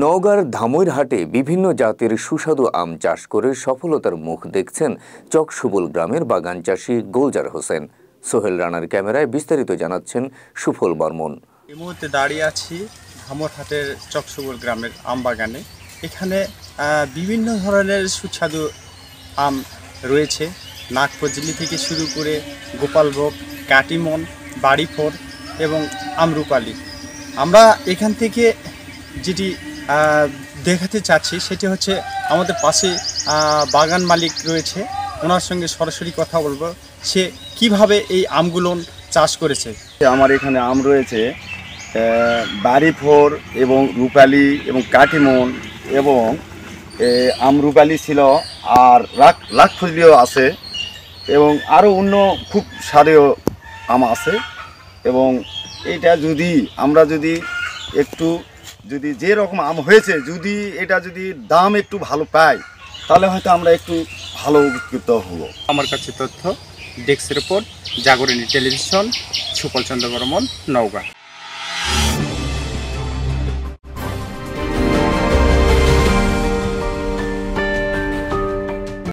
নওগাঁর ধামইরহাটে বিভিন্ন জাতের সুস্বাদু আম চাষ করে সফলতার মুখ দেখছেন চকসুবল গ্রামের বাগান চাষী গোলজার হোসেন। সোহেল রানার ক্যামেরায় বিস্তারিত জানাচ্ছেন সুফল বর্মন। এই মুহূর্তে দাঁড়িয়ে আছি ধামইরহাটের চকসুবল গ্রামের আম বাগানে। এখানে বিভিন্ন ধরনের সুস্বাদু আম রয়েছে, নাগফজলি থেকে শুরু করে গোপালভোগ, কাটিমন, বাড়িফোর এবং আমরুপালি। আমরা এখান থেকে যেটি দেখাতে চাচ্ছি সেটি হচ্ছে আমাদের পাশে বাগান মালিক রয়েছে, ওনার সঙ্গে সরাসরি কথা বলবো সে কিভাবে এই আমগুলো চাষ করেছে। আমার এখানে আম রয়েছে বাড়িফোর এবং রূপালি এবং কাটিমন এবং আমরুপালি ছিল, আর লাখফজলিও আছে এবং আরও অন্য খুব স্বাদেয় আম আছে। এবং এটা যদি আমরা একটু যে রকম আম হয়েছে যদি এটা দাম একটু ভালো পাই তাহলে হয়তো আমরা একটু ভালো উপকৃত হব। আমার কাছে তথ্য, ডেস্ক রিপোর্ট, জাগরণী টেলিভিশন, সুফল চন্দ্র বর্মন, নওগাঁ।